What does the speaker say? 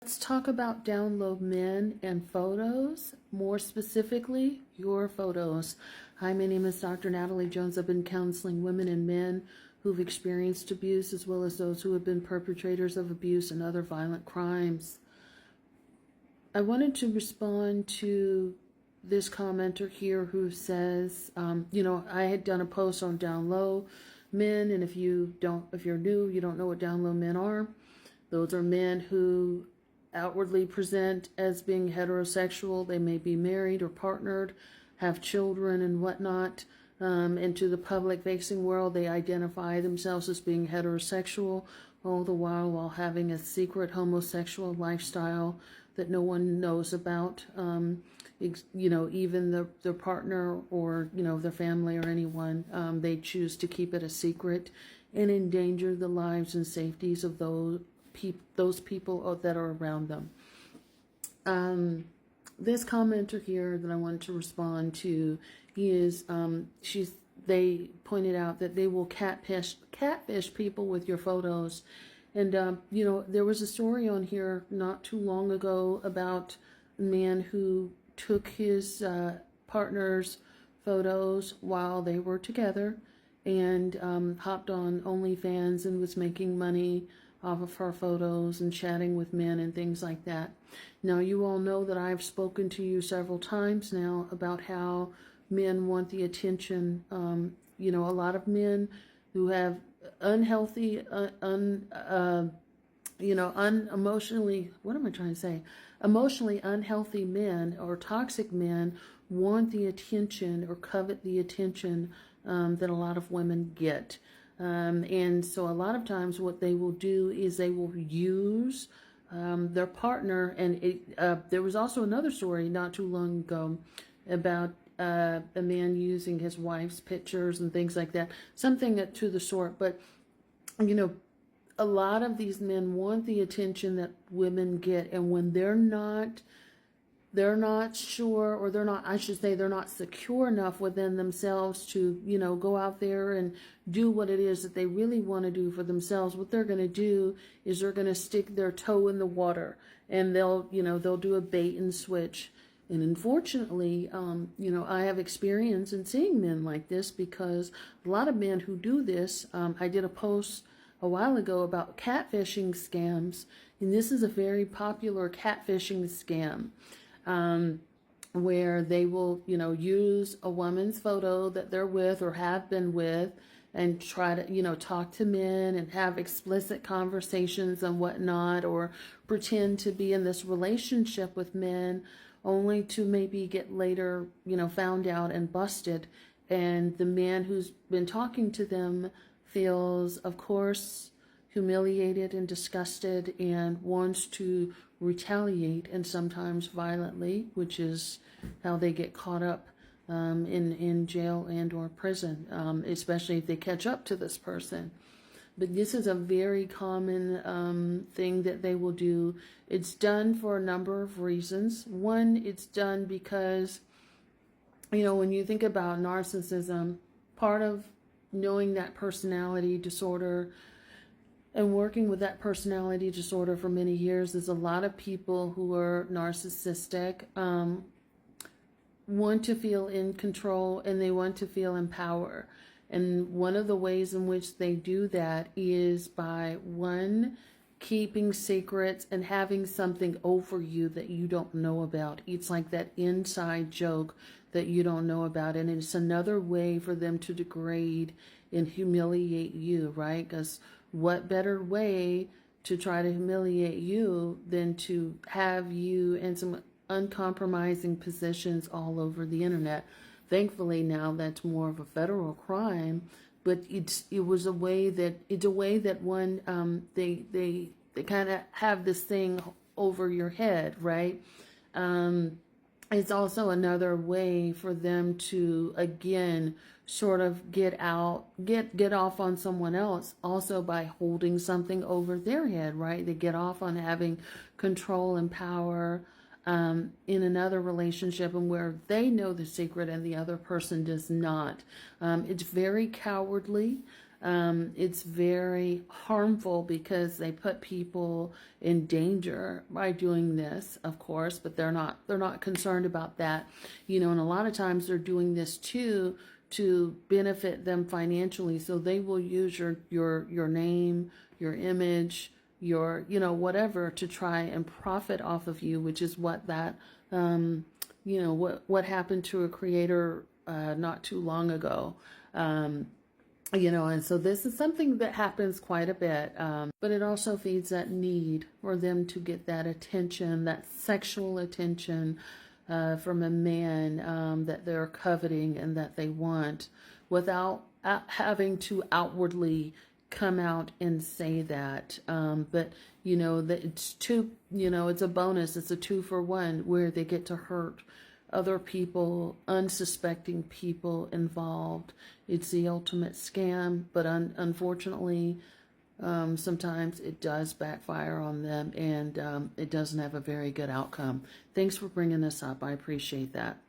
Let's talk about down low men and photos, more specifically, your photos. Hi, my name is Dr. Natalie Jones. I've been counseling women and men who've experienced abuse as well as those who have been perpetrators of abuse and other violent crimes. I wanted to respond to this commenter here who says, I had done a post on down low men, and if you're new, you don't know what down low men are. Those are men who outwardly present as being heterosexual. They may be married or partnered, have children and whatnot. And to the public facing world, they identify themselves as being heterosexual, all the while having a secret homosexual lifestyle that no one knows about. Even their partner or, their family or anyone, they choose to keep it a secret and endanger the lives and safeties of those people that are around them. This commenter here that I wanted to respond to is they pointed out that they will catfish people with your photos. And there was a story on here not too long ago about a man who took his partner's photos while they were together and hopped on OnlyFans and was making money off of her photos and chatting with men and things like that. Now, you all know that I've spoken to you several times now about how men want the attention. A lot of men who have unhealthy, emotionally unhealthy men or toxic men want the attention or covet the attention that a lot of women get. And so a lot of times what they will do is they will use their partner. And there was also another story not too long ago about a man using his wife's pictures and things like that, something to the sort. But, a lot of these men want the attention that women get. And when they're not sure, or they're not secure enough within themselves to, go out there and do what it is that they really want to do for themselves, what they're going to do is they're going to stick their toe in the water, and they'll do a bait and switch. And unfortunately, I have experience in seeing men like this, because a lot of men who do this, I did a post a while ago about catfishing scams, and this is a very popular catfishing scam. Where they will, use a woman's photo that they're with or have been with and try to, talk to men and have explicit conversations and whatnot, or pretend to be in this relationship with men only to maybe get later, found out and busted. And the man who's been talking to them feels, of course, humiliated and disgusted and wants to retaliate, and sometimes violently, which is how they get caught up in jail and or prison, especially if they catch up to this person. But this is a very common thing that they will do. It's done for a number of reasons. One, it's done because, when you think about narcissism, part of knowing that personality disorder and working with that personality disorder for many years is a lot of people who are narcissistic want to feel in control, and they want to feel in power. And one of the ways in which they do that is by, one, keeping secrets and having something over you that you don't know about. It's like that inside joke that you don't know about. And it's another way for them to degrade and humiliate you, right? Because what better way to try to humiliate you than to have you in some uncompromising positions all over the internet? Thankfully, now that's more of a federal crime, but it's a way that one they kind of have this thing over your head, right? It's also another way for them to, again, sort of get off on someone else, also by holding something over their head, right? They get off on having control and power in another relationship, and where they know the secret and the other person does not. It's very cowardly. It's very harmful because they put people in danger by doing this, of course, but they're not concerned about that, and a lot of times they're doing this too to benefit them financially. So they will use your name, your image, your whatever to try and profit off of you, which is what that what happened to a creator not too long ago. And so this is something that happens quite a bit, but it also feeds that need for them to get that attention, that sexual attention from a man that they're coveting and that they want, without having to outwardly come out and say that. But that it's two. It's a bonus. It's a 2-for-1 where they get to hurt other people, unsuspecting people involved. It's the ultimate scam, but unfortunately, sometimes it does backfire on them, and it doesn't have a very good outcome. Thanks for bringing this up. I appreciate that.